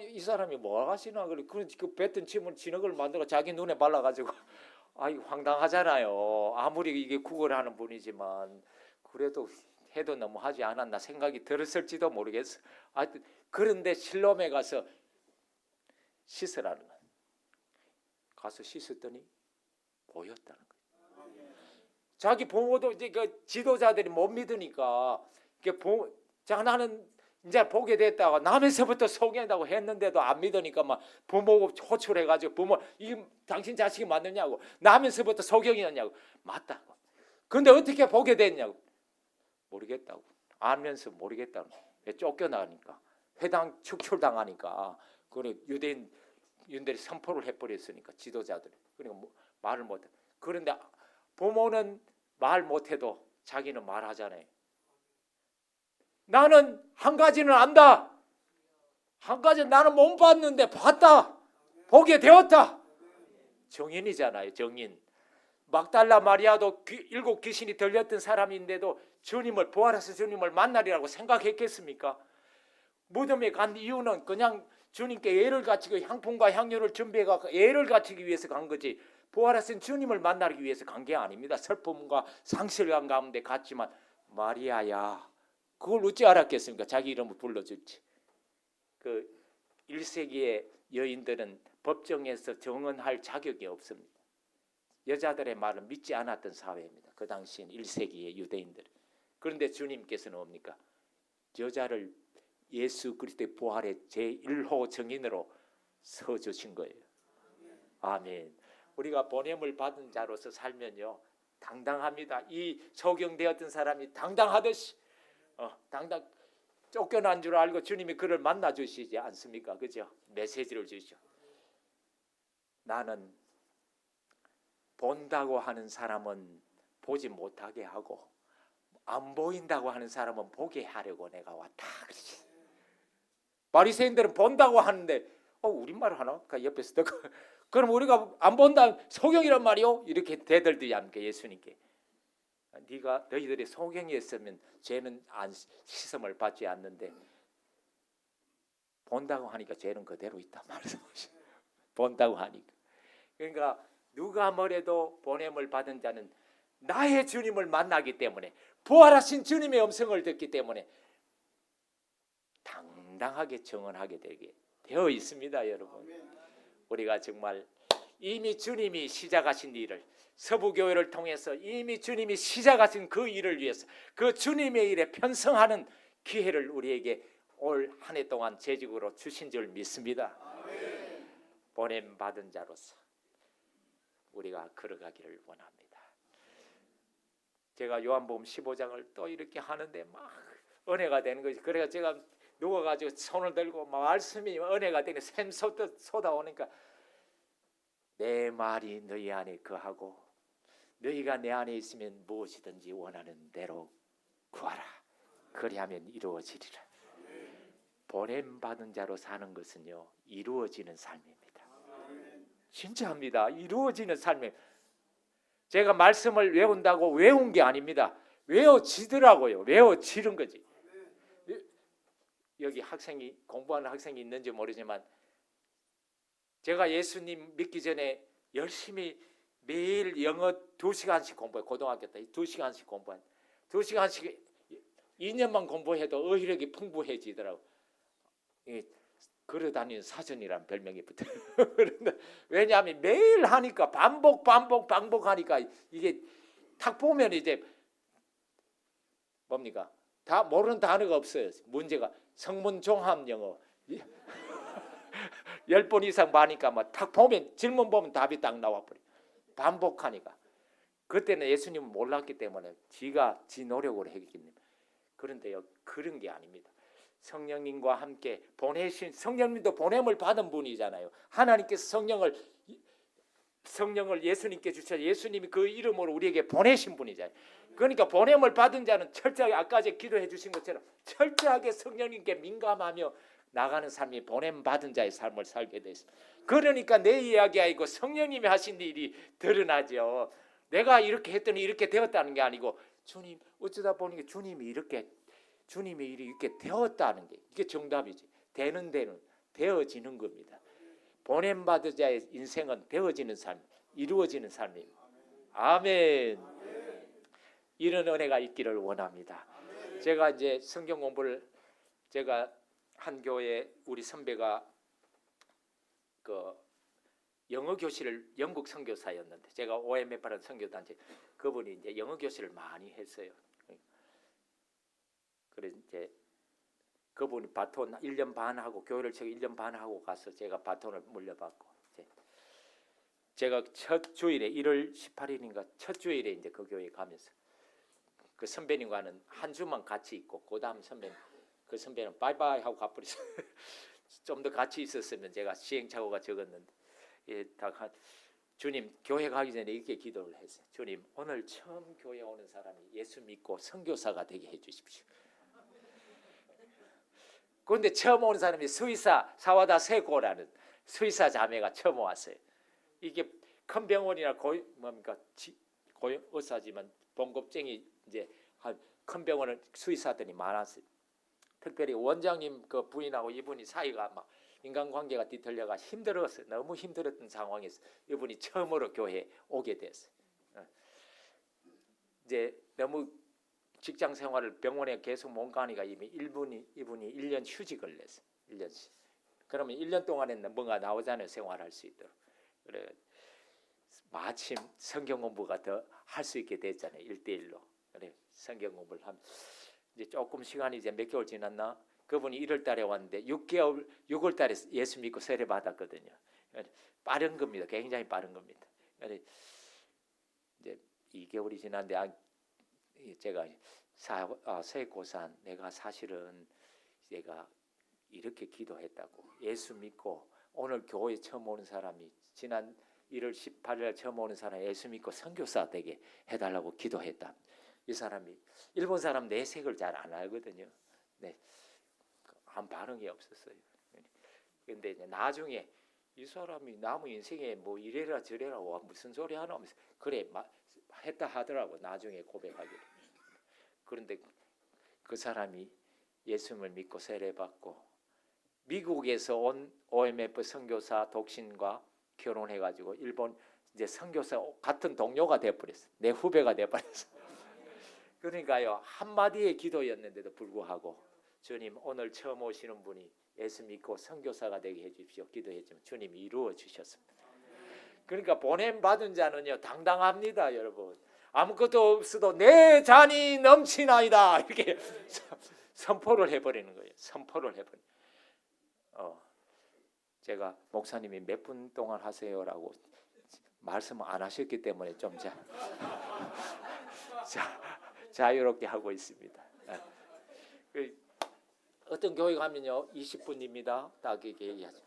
이 사람이 뭐 하시나 그래. 그 뱉은 침을 진흙을 만들어 자기 눈에 발라가지고 황당하잖아요. 아무리 이게 구걸하는 분이지만 그래도 해도 너무 하지 않았나 생각이 들었을지도 모르겠어. 그런데 실로암에 가서 씻으라는 거예요. 가서 씻었더니 보였다는 거예요. 자기 부모도 이제 그 지도자들이 못 믿으니까 나는 이제 보게 됐다고 남에서부터 소개한다고 했는데도 안 믿으니까 막 부모 호출해가지고 부모 이 당신 자식이 맞느냐고 남에서부터 소경이었냐고 맞다고. 근데 어떻게 보게 됐냐고 모르겠다고 알면서 모르겠다고 쫓겨나니까 회당 축출당하니까 그래 유대인들이 선포를 해버렸으니까 지도자들이 그러니까 말을 못해. 그런데 부모는 말 못해도 자기는 말하잖아요. 나는 한 가지는 안다. 한 가지는 나는 못 봤는데 봤다. 보게 되었다. 정인이잖아요. 정인. 막달라 마리아도 7 귀신이 들렸던 사람인데도 주님을 부활하신 주님을 만나리라고 생각했겠습니까? 무덤에 간 이유는 그냥 주님께 예를 바치고 향품과 향유를 준비해서 예를 바치기 위해서 간 거지 부활하신 주님을 만나기 위해서 간 게 아닙니다. 슬픔과 상실감 가운데 갔지만 마리아야 그걸 어찌 알았겠습니까? 자기 이름을 불러줄지. 그 1세기의 여인들은 법정에서 증언할 자격이 없습니다. 여자들의 말을 믿지 않았던 사회입니다. 그 당시엔 1세기의 유대인들. 그런데 주님께서는 뭡니까? 여자를 예수 그리스도의 부활의 제1호 증인으로 서 주신 거예요. 아멘. 우리가 보냄을 받은 자로서 살면요 당당합니다. 이 소경되었던 사람이 당당하듯이 당당 쫓겨난 줄 알고 주님이 그를 만나 주시지 않습니까? 그죠? 메시지를 주시죠. 나는 본다고 하는 사람은 보지 못하게 하고 안 보인다고 하는 사람은 보게 하려고 내가 왔다. 바리새인들은 본다고 하는데 우리말 하나? 옆에서 듣고 그럼 우리가 안 본다 소경이란 말이요? 이렇게 대들지 않게 예수님께 네가 너희들이 소경이었으면 죄는 시험을 받지 않는데 본다고 하니까 죄는 그대로 있다 말씀하시죠. 본다고 하니까. 그러니까 누가 뭐래도 보냄을 받은 자는 나의 주님을 만나기 때문에 부활하신 주님의 음성을 듣기 때문에 당당하게 증언하게 되어 있습니다. 여러분 우리가 정말 이미 주님이 시작하신 일을 서부교회를 통해서 이미 주님이 시작하신 그 일을 위해서 그 주님의 일에 편성하는 기회를 우리에게 올 한 해 동안 재직으로 주신 줄 믿습니다. 보냄 받은 자로서 우리가 걸어가기를 원합니다. 제가 요한복음 15장을 또 이렇게 하는데 막 은혜가 되는 거지. 그래서 제가 누워가지고 손을 들고 막 말씀이 은혜가 되는 샘솟듯 쏟아오니까 내 말이 너희 안에 거하고 너희가 내 안에 있으면 무엇이든지 원하는 대로 구하라. 그리하면 이루어지리라. 보냄 받은 자로 사는 것은요 이루어지는 삶입니다. 진짜 합니다. 이루어지는 삶입니다. 제가 말씀을 외운다고 외운 게 아닙니다. 외워지더라고요. 외워지는 거지. 여기 학생이 공부하는 학생이 있는지 모르지만 제가 예수님 믿기 전에 열심히 매일 영어 2시간씩 공부해. 고등학교 때 2시간씩 공부해. 2시간씩 2년만 공부해도 어휘력이 풍부해지더라고. 걸어다니는 사전이란 별명이 붙어요. 왜냐하면 매일 하니까 반복하니까 이게 딱 보면 이제 뭡니까? 다 모르는 단어가 없어요. 문제가 성문 종합 영어 10번 이상 봐니까 막 딱 보면 질문 보면 답이 딱 나와버려. 반복하니까. 그때는 예수님은 몰랐기 때문에 지 노력으로 했기 때문에. 그런데요 그런 게 아닙니다. 성령님과 함께 보내신 성령님도 보냄을 받은 분이잖아요. 하나님께서 성령을 예수님께 주셔서 예수님이 그 이름으로 우리에게 보내신 분이잖아요. 그러니까 보냄을 받은 자는 철저하게 아까 기도해 주신 것처럼 철저하게 성령님께 민감하며 나가는 삶이 보냄 받은 자의 삶을 살게 됐습니다. 그러니까 내 이야기 아니고 성령님이 하신 일이 드러나죠. 내가 이렇게 했더니 이렇게 되었다는 게 아니고 주님 어쩌다 보니까 주님이 주님의 일이 이렇게 되었다는 게 이게 정답이지. 되는 되어지는 겁니다. 보냄 받은 자의 인생은 되어지는 삶, 이루어지는 삶입니다. 아멘. 이런 은혜가 있기를 원합니다. 제가 이제 성경 공부를 제가 한 교회 우리 선배가 그 영어 교실을 영국 선교사였는데 제가 OMF라는 선교단체 그분이 이제 영어 교실을 많이 했어요. 그래서 이제 그분이 바톤 1년 반 하고 교회를 제가 1년 반 하고 가서 제가 바톤을 물려받고 제가 첫 주일에 1월 18일인가 첫 주일에 이제 그 교회에 가면서 그 선배님과는 한 주만 같이 있고 그다음 그 선배는 바이바이 하고 가버렸어요. 좀 더 같이 있었으면 제가 시행착오가 적었는데 주님 교회 가기 전에 이렇게 기도를 했어요. 주님 오늘 처음 교회 오는 사람이 예수 믿고 선교사가 되게 해주십시오. 그런데 처음 오는 사람이 스위사 사와다 세고라는 스위사 자매가 처음 왔어요. 이게 큰 병원이나 고용 의사지만 봉급쟁이 이제 큰 병원은 스위사들이 많았어요. 특별히 원장님 그 부인하고 이분이 사이가 막 인간관계가 뒤틀려가 힘들었어요. 너무 힘들었던 상황에서 이분이 처음으로 교회에 오게 됐어요. 이제 너무 직장 생활을 병원에 계속 못 가니까 이분이 1년 휴직을 냈어요. 1년씩. 그러면 1년 동안에는 뭔가 나오잖아요. 생활할 수 있도록. 그래 마침 성경 공부가 더 할 수 있게 됐잖아요. 1대1로. 그래 성경 공부를 하면 이제 조금 시간이 이제 몇 개월 지났나 그분이 1월 달에 왔는데 6월 달에 예수 믿고 세례 받았거든요. 빠른 겁니다. 굉장히 빠른 겁니다. 이제 2개월이 지났는데 제가 세고산 내가 사실은 내가 이렇게 기도했다고. 예수 믿고 오늘 교회 처음 오는 사람이 지난 1월 18일 처음 오는 사람 예수 믿고 선교사 되게 해달라고 기도했다. 이 사람이 일본 사람 내색을 잘 안 알거든요. 네, 한 반응이 없었어요. 근데 이제 나중에 이 사람이 남은 인생에 뭐 이래라 저래라 와 무슨 소리 하나 하면서 그래 했다 하더라고. 나중에 고백하기를. 그런데 그 사람이 예수를 믿고 세례받고 미국에서 온 OMF 선교사 독신과 결혼해가지고 일본 이제 선교사 같은 동료가 돼버렸어. 내 후배가 돼버렸어. 그러니까요, 한마디의 기도였는데도 불구하고 주님 오늘 처음 오시는 분이 예수 믿고 선교사가 되게 해주십시오 기도했지만 주님이 이루어 주셨습니다. 그러니까 보냄 받은 자는요 당당합니다. 여러분 아무것도 없어도 내 잔이 넘치나이다 이렇게 선포를 해버리는 거예요. 선포를 해버리. 제가 목사님이 몇 분 동안 하세요라고 말씀 안 하셨기 때문에 좀 자유롭게 하고 있습니다. 어떤 교회 가면요 20분입니다. 딱 이렇게 얘기하죠.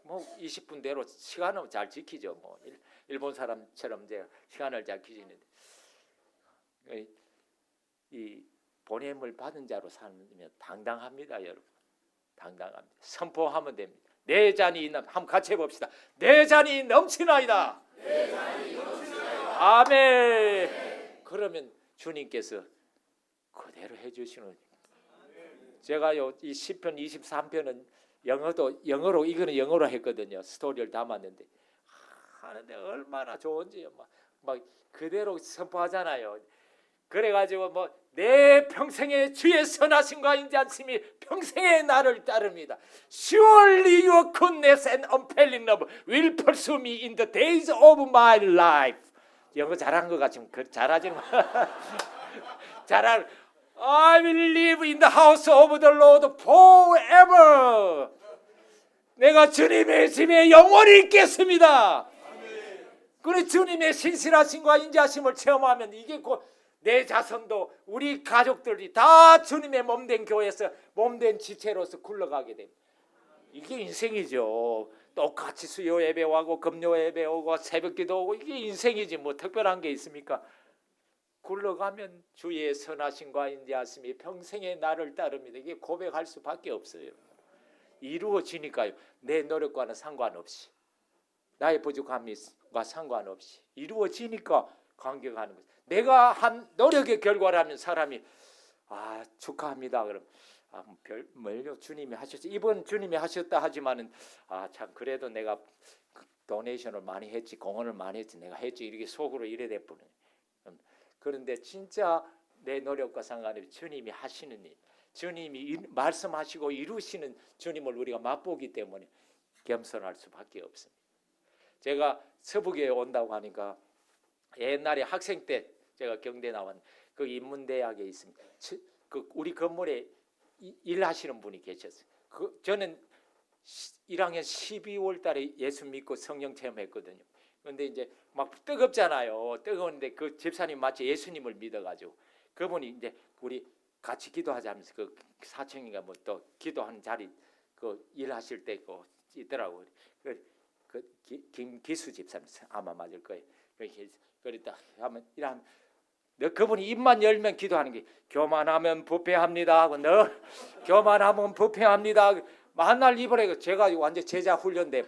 뭐 20분대로 시간은 잘 지키죠. 뭐 일본 사람처럼 이제 시간을 잘 지키는데 이 보냄을 받은 자로 살면 당당합니다, 여러분. 당당합니다. 선포하면 됩니다. 내 잔이 한번 같이 해봅시다. 내 잔이 넘치나이다. 내 잔이 넘치나이다. 아멘. 그러면 주님께서 그대로 해주시는. 제가요 이 시편 23편은 영어로 이거는 영어로 했거든요. 스토리를 담았는데 하는데 얼마나 좋은지요. 막 그대로 선포하잖아요. 그래가지고 뭐 내 평생의 주의 선하심과 인자하심이 평생의 나를 따릅니다. Surely your goodness and unfailing love will pursue me in the days of my life. 영어 잘한 것 같지만 잘하지는 잘할. I will live in the house of the Lord forever. 내가 주님의 집에 영원히 있겠습니다. 그래 주님의 신실하심과 인자하심을 체험하면 이게 곧 내 자손도 우리 가족들이 다 주님의 몸된 교회에서 몸된 지체로서 굴러가게 됩니다. 이게 인생이죠. 똑같이 수요 예배하고 금요 예배하고 새벽기도 오고 이게 인생이지 뭐 특별한 게 있습니까? 굴러가면 주의 선하심과 인자하심이 평생의 나를 따릅니다. 이게 고백할 수밖에 없어요. 이루어지니까요. 내 노력과는 상관없이 나의 부족함과 상관없이 이루어지니까 감격하는 거죠. 내가 한 노력의 결과라면 사람이 축하합니다. 그럼 뭘요? 주님이 하셨지. 이번 주님이 하셨다 하지만은 참 그래도 내가 도네이션을 많이 했지, 공헌을 많이 했지, 내가 했지 이렇게 속으로 이래 돼버려. 그런데 진짜 내 노력과 상관없이 주님이 하시는 일, 주님이 말씀하시고 이루시는 주님을 우리가 맛보기 때문에 겸손할 수밖에 없습니다. 제가 서부교에 온다고 하니까 옛날에 학생 때 제가 경대 나왔는데 그 인문대학에 있습니다. 그 우리 건물에 일하시는 분이 계셨어요. 저는 1학년 12월 달에 예수 믿고 성령 체험했거든요. 그런데 이제 막 뜨겁잖아요. 뜨거운데 그 집사님 마치 예수님을 믿어가지고 그분이 이제 우리 같이 기도하자면서 그 4층인가 뭐 또 기도하는 자리 그 일하실 때 그 있더라고요. 그 김기수 집사님 아마 맞을 거예요. 그랬다 하면 이러면 그분이 입만 열면 기도하는 게 교만하면 부패합니다 하고 너 교만하면 부패합니다. 만날 입으래. 제가 완전 제자 훈련돼.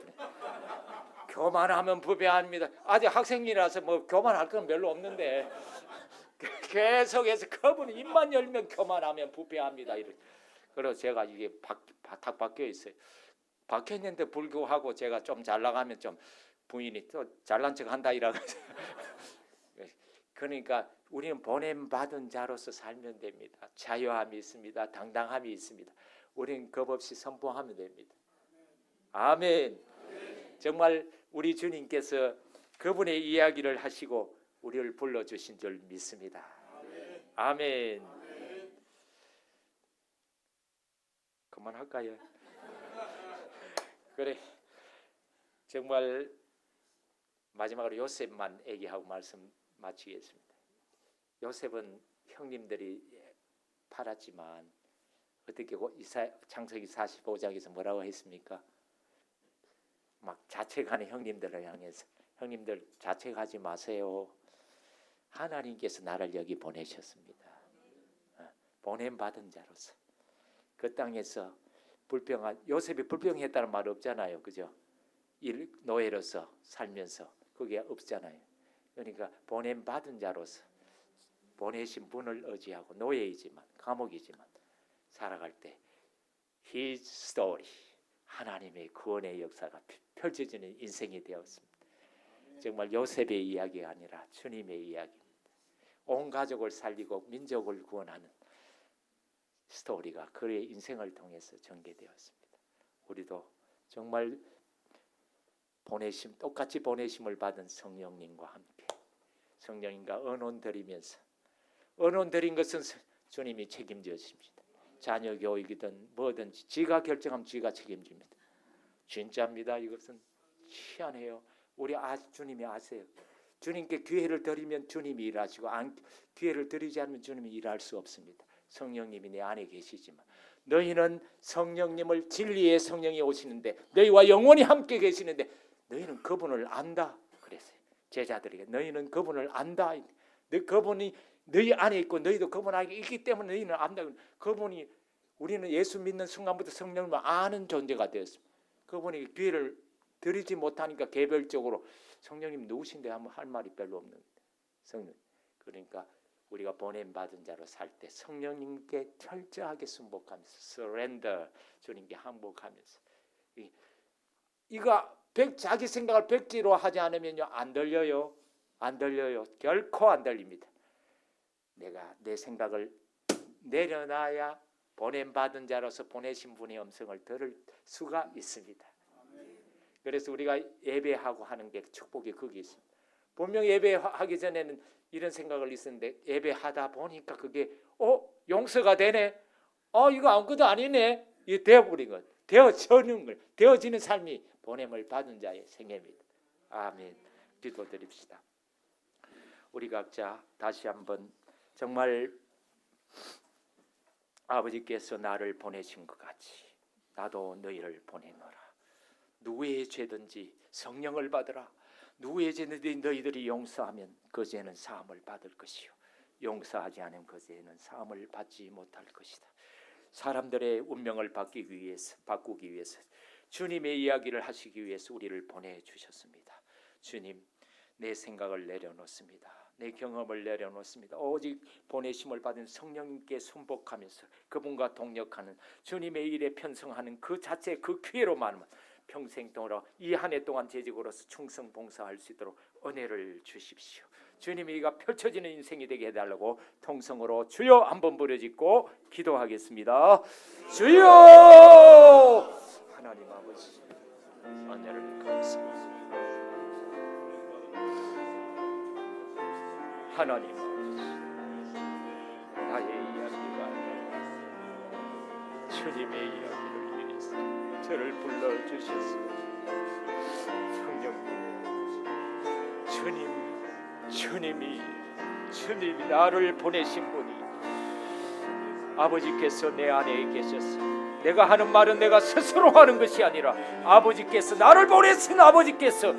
교만하면 부패합니다. 아직 학생이라서 뭐 교만할 건 별로 없는데 계속해서 그분이 입만 열면 교만하면 부패합니다. 그래서 제가 이게 탁 바뀌어 있어요. 바뀌어 있는데 불구하고 제가 좀 잘 나가면 좀 부인이 또 잘난 척 한다 이라고. 그러니까 우리는 보냄 받은 자로서 살면 됩니다. 자유함이 있습니다. 당당함이 있습니다. 우리는 겁없이 선포하면 됩니다. 아멘. 정말 우리 주님께서 그분의 이야기를 하시고 우리를 불러주신 줄 믿습니다. 아멘. 그만할까요? 그래, 정말 마지막으로 요셉만 얘기하고 말씀 마치겠습니다. 요셉은 형님들이 팔았지만 어떻게 창세기 45장에서 뭐라고 했습니까? 막 자책하는 형님들을 향해서 형님들 자책하지 마세요. 하나님께서 나를 여기 보내셨습니다. 보냄받은 자로서 그 땅에서 요셉이 불평했다는 말 없잖아요, 그죠? 노예로서 살면서 그게 없잖아요. 그러니까 보냄받은 자로서 보내신 분을 의지하고 노예이지만 감옥이지만 살아갈 때 His story, 하나님의 구원의 역사가 펼쳐지는 인생이 되었습니다. 정말 요셉의 이야기가 아니라 주님의 이야기입니다. 온 가족을 살리고 민족을 구원하는 스토리가 그의 인생을 통해서 전개되었습니다. 우리도 정말 똑같이 보내심을 받은 성령님과 함께 성령님과 언론 드리면서 언론 드린 것은 주님이 책임져 주십니다. 자녀 교육이든 뭐든지 지가 결정하면 지가 책임집니다. 진짜입니다. 이것은 희한해요. 주님이 아세요. 주님께 기회를 드리면 주님이 일하시고 기회를 드리지 않으면 주님이 일할 수 없습니다. 성령님이 내 안에 계시지만 너희는 성령님을 진리의 성령이 오시는데 너희와 영원히 함께 계시는데 너희는 그분을 안다 그랬어요. 제자들에게 너희는 그분을 안다. 그분이 너희 안에 있고 너희도 그분 안에 있기 때문에 너희는 안다. 그분이 우리는 예수 믿는 순간부터 성령님을 아는 존재가 되었습니다. 그분이 기회를 드리지 못하니까 개별적으로 성령님 누구신데 하면 할 말이 별로 없는 성령. 그러니까 우리가 보냄받은 자로 살 때 성령님께 철저하게 순복하면서 surrender 주님께 항복하면서 이거 자기 생각을 백지로 하지 않으면요 안 들려요. 결코 안 들립니다. 내가 내 생각을 내려놔야 보냄받은 자로서 보내신 분의 음성을 들을 수가 있습니다. 그래서 우리가 예배하고 하는 게 축복이 거기 있습니다. 분명히 예배하기 전에는 이런 생각을 했었는데 예배하다 보니까 그게 용서가 되네. 이거 아무것도 아니네. 이게 되어버린 것. 되어지는 삶이 보냄을 받은 자의 생애입니다. 아멘. 기도드립시다. 우리 각자 다시 한번 정말 아버지께서 나를 보내신 것 같이 나도 너희를 보내노라. 누구의 죄든지 성령을 받으라. 누구의 죄든지 너희들이 용서하면 그 죄는 사함을 받을 것이요 용서하지 않으면 그 죄는 사함을 받지 못할 것이다. 사람들의 운명을 바꾸기 위해서 주님의 이야기를 하시기 위해서 우리를 보내주셨습니다. 주님, 내 생각을 내려놓습니다. 내 경험을 내려놓습니다. 오직 보내심을 받은 성령님께 순복하면서 그분과 동역하는 주님의 일에 편성하는 그 자체 그 기회로만 평생 동안 이 한 해 동안 재직으로서 충성 봉사할 수 있도록 은혜를 주십시오. 주님이 이가 펼쳐지는 인생이 되게 해달라고 통성으로 주여 한번 부르짖고 기도하겠습니다. 주여! 하나님 아버지 은혜를 감사합니다. 하나님 아버지 나의 이야기가 아니라 주님의 이야기를 위해서 저를 불러주셨습니다. 성령님 주님이 나를 보내신 분이 아버지께서 내 안에 계셨어요. 내가 하는 말은 내가 스스로 하는 것이 아니라 아버지께서 나를 보내신 아버지께서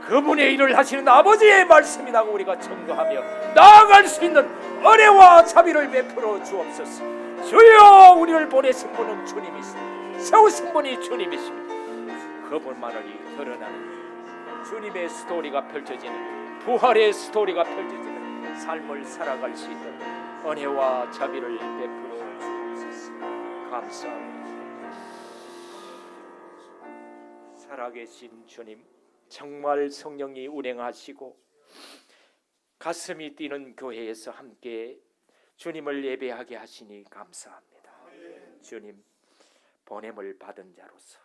그분의 일을 하시는 아버지의 말씀이라고 우리가 증거하며 나아갈 수 있는 은혜와 자비를 베풀어 주옵소서. 주여 우리를 보내신 분은 주님이십니다. 세우신 분이 주님이십니다. 그분만을 드러나는 주님의 스토리가 펼쳐지는 부활의 스토리가 펼쳐지는 삶을 살아갈 수 있는 은혜와 자비를 베풀어 주옵소서. 감사합니다. 살아계신 주님, 정말 성령이 운행하시고 가슴이 뛰는 교회에서 함께 주님을 예배하게 하시니 감사합니다. 주님, 보냄을 받은 자로서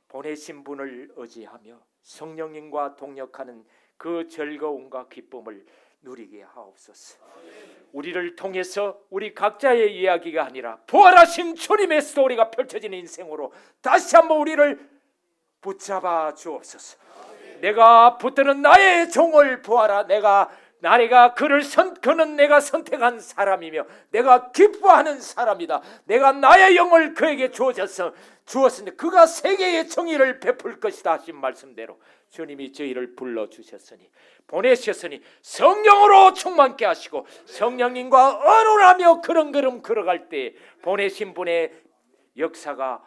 보내신 분을 의지하며 성령님과 동역하는 그 즐거움과 기쁨을 누리게 하옵소서. 우리를 통해서 우리 각자의 이야기가 아니라 부활하신 주님의 스토리가 펼쳐지는 인생으로 다시 한번 우리를 붙잡아 주옵소서. 내가 붙드는 나의 종을 보아라. 그는 내가 선택한 사람이며 내가 기뻐하는 사람이다. 내가 나의 영을 그에게 주었으니 그가 세계의 정의를 베풀 것이다 하신 말씀대로 주님이 저희를 불러주셨으니 보내셨으니 성령으로 충만케 하시고 성령님과 언혼하며 그런 걸음 걸어갈 때 보내신 분의 역사가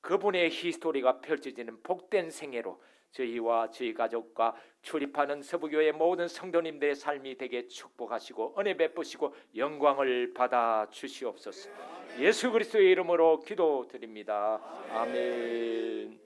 그분의 히스토리가 펼쳐지는 복된 생애로 저희와 저희 가족과 출입하는 서부교회 모든 성도님들의 삶이 되게 축복하시고 은혜 베푸시고 영광을 받아 주시옵소서. 예수 그리스도의 이름으로 기도드립니다. 아멘.